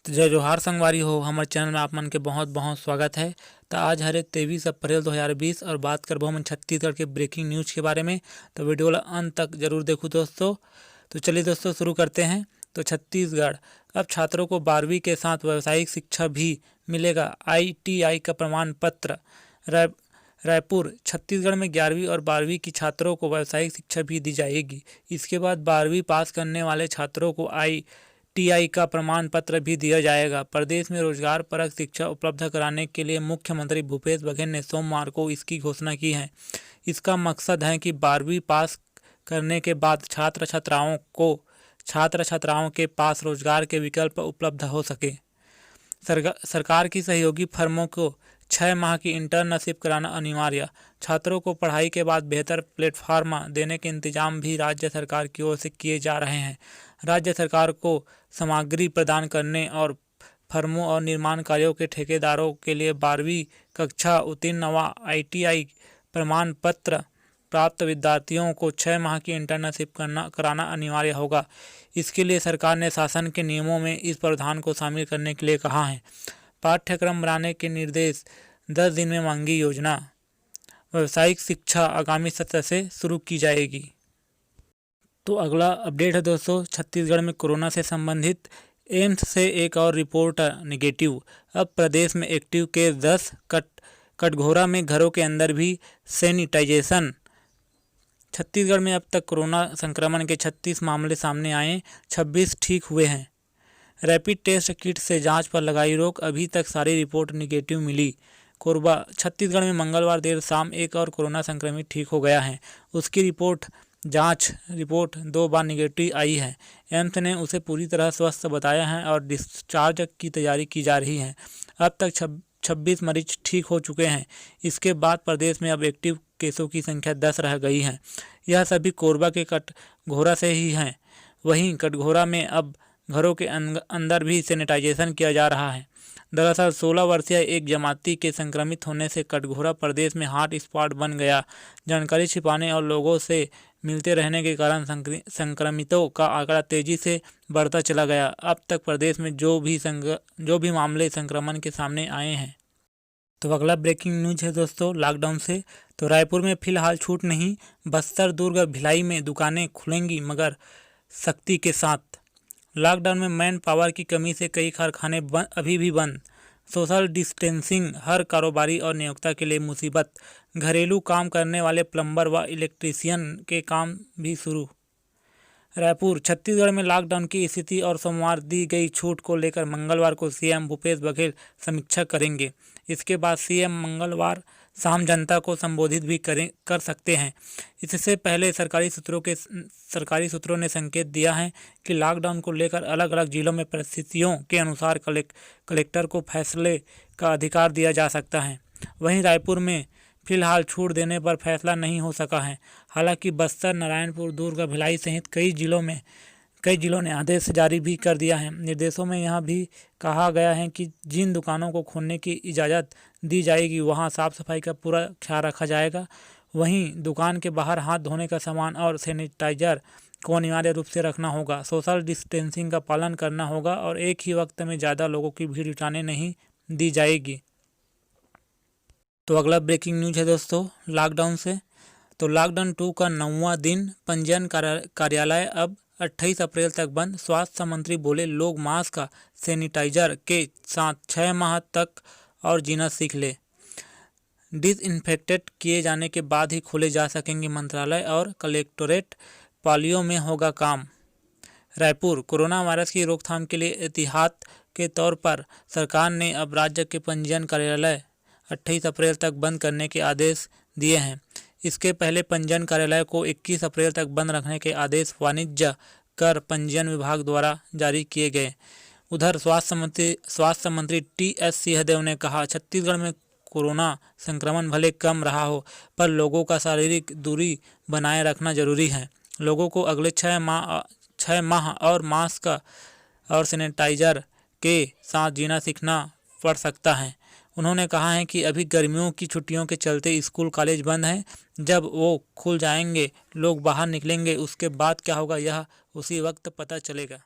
तो जय जोहार संगवारी हो, हमारे चैनल में आप मन के बहुत बहुत स्वागत है। तो आज हरे 23 अप्रैल 2020 और बात करबो हम छत्तीसगढ़ के ब्रेकिंग न्यूज़ के बारे में। तो वीडियो ला अंत तक जरूर देखो दोस्तों। तो चलिए दोस्तों शुरू करते हैं। तो छत्तीसगढ़ अब छात्रों को 12वीं के साथ व्यावसायिक शिक्षा भी मिलेगा। ITI का प्रमाण पत्र। रायपुर छत्तीसगढ़ में 11वीं और 12वीं की छात्रों को व्यावसायिक शिक्षा भी दी जाएगी। इसके बाद 12वीं पास करने वाले छात्रों को ITI का प्रमाण पत्र भी दिया जाएगा। प्रदेश में रोजगार परक शिक्षा उपलब्ध कराने के लिए मुख्यमंत्री भूपेश बघेल ने सोमवार को इसकी घोषणा की है। इसका मकसद है कि 12वीं पास करने के बाद छात्र छात्राओं के पास रोजगार के विकल्प उपलब्ध हो सके। सरकार की सहयोगी फर्मों को 6 माह की इंटर्नशिप कराना अनिवार्य। छात्रों को पढ़ाई के बाद बेहतर प्लेटफॉर्म देने के इंतजाम भी राज्य सरकार की ओर से किए जा रहे हैं। राज्य सरकार को सामग्री प्रदान करने और फर्मों और निर्माण कार्यों के ठेकेदारों के लिए 12वीं कक्षा उत्तीर्ण व ITI प्रमाण पत्र प्राप्त विद्यार्थियों को 6 माह की इंटर्नशिप कराना अनिवार्य होगा। इसके लिए सरकार ने शासन के नियमों में इस प्रावधान को शामिल करने के लिए कहा है। पाठ्यक्रम बनाने के निर्देश, 10 दिन में मांगी योजना। व्यावसायिक शिक्षा आगामी सत्र से शुरू की जाएगी। तो अगला अपडेट है दोस्तों, छत्तीसगढ़ में कोरोना से संबंधित एम्स से एक और रिपोर्ट नेगेटिव। अब प्रदेश में एक्टिव केस 10। कटघोरा में घरों के अंदर भी सैनिटाइजेशन। छत्तीसगढ़ में अब तक कोरोना संक्रमण के 36 मामले सामने आए, 26 ठीक हुए हैं। रैपिड टेस्ट किट से जांच पर लगाई रोक, अभी तक सारी रिपोर्ट निगेटिव मिली। कोरबा छत्तीसगढ़ में मंगलवार देर शाम एक और कोरोना संक्रमित ठीक हो गया है। उसकी जांच रिपोर्ट 2 बार निगेटिव आई है। एम्स ने उसे पूरी तरह स्वस्थ बताया है और डिस्चार्ज की तैयारी की जा रही है। अब तक 26 मरीज ठीक हो चुके हैं। इसके बाद प्रदेश में अब एक्टिव केसों की संख्या 10 रह गई है। यह सभी कोरबा के कटघोरा से ही हैं। वहीं कटघोरा में अब घरों के अंदर भी सैनिटाइजेशन किया जा रहा है। दरअसल 16 वर्षीय एक जमाती के संक्रमित होने से कटघोरा प्रदेश में हॉट स्पॉट बन गया। जानकारी छिपाने और लोगों से मिलते रहने के कारण संक्रमितों का आंकड़ा तेजी से बढ़ता चला गया। अब तक प्रदेश में जो भी मामले संक्रमण के सामने आए हैं। तो अगला ब्रेकिंग न्यूज है दोस्तों, लॉकडाउन से। तो रायपुर में फिलहाल छूट नहीं, बस्तर, दुर्ग, भिलाई में दुकानें खुलेंगी मगर सख्ती के साथ। लॉकडाउन में मैन पावर की कमी से कई कारखाने अभी भी बंद। सोशल डिस्टेंसिंग हर कारोबारी और नियोक्ता के लिए मुसीबत। घरेलू काम करने वाले प्लम्बर व इलेक्ट्रीशियन के काम भी शुरू। रायपुर छत्तीसगढ़ में लॉकडाउन की स्थिति और सोमवार दी गई छूट को लेकर मंगलवार को CM भूपेश बघेल समीक्षा करेंगे। इसके बाद CM मंगलवार शाम जनता को संबोधित भी कर सकते हैं। इससे पहले सरकारी सूत्रों ने संकेत दिया है कि लॉकडाउन को लेकर अलग अलग जिलों में परिस्थितियों के अनुसार कलेक्टर को फैसले का अधिकार दिया जा सकता है। वहीं रायपुर में फिलहाल छूट देने पर फैसला नहीं हो सका है। हालांकि बस्तर, नारायणपुर, दुर्ग, भिलाई सहित कई जिलों ने आदेश जारी भी कर दिया है। निर्देशों में यह भी कहा गया है कि जिन दुकानों को खोलने की इजाज़त दी जाएगी वहां साफ सफाई का पूरा ख्याल रखा जाएगा। वहीं दुकान के बाहर हाथ धोने का सामान और सैनिटाइजर को अनिवार्य रूप से रखना होगा। सोशल डिस्टेंसिंग का पालन करना होगा और एक ही वक्त में ज़्यादा लोगों की भीड़ जुटाने नहीं दी जाएगी। तो अगला ब्रेकिंग न्यूज है दोस्तों, लॉकडाउन से। तो लॉकडाउन 2 का 9वां दिन, पंजीयन कार्यालय अब 28 अप्रैल तक बंद। स्वास्थ्य मंत्री बोले लोग मास्क, सैनिटाइजर के साथ 6 माह तक और जीना सीख ले। डिसइंफेक्टेड किए जाने के बाद ही खोले जा सकेंगे मंत्रालय और कलेक्टोरेट। पालियों में होगा काम। रायपुर कोरोना वायरस की रोकथाम के लिए एहतियात के तौर पर सरकार ने अब राज्य के पंजीयन कार्यालय 28 अप्रैल तक बंद करने के आदेश दिए हैं। इसके पहले पंजीयन कार्यालय को 21 अप्रैल तक बंद रखने के आदेश वाणिज्य कर पंजीयन विभाग द्वारा जारी किए गए। उधर स्वास्थ्य मंत्री TS सिंहदेव ने कहा, छत्तीसगढ़ में कोरोना संक्रमण भले कम रहा हो पर लोगों का शारीरिक दूरी बनाए रखना जरूरी है। लोगों को अगले 6 माह और मास्क और सैनिटाइजर के साथ जीना सीखना पड़ सकता है। उन्होंने कहा है कि अभी गर्मियों की छुट्टियों के चलते स्कूल कॉलेज बंद हैं। जब वो खुल जाएंगे, लोग बाहर निकलेंगे, उसके बाद क्या होगा यह उसी वक्त पता चलेगा।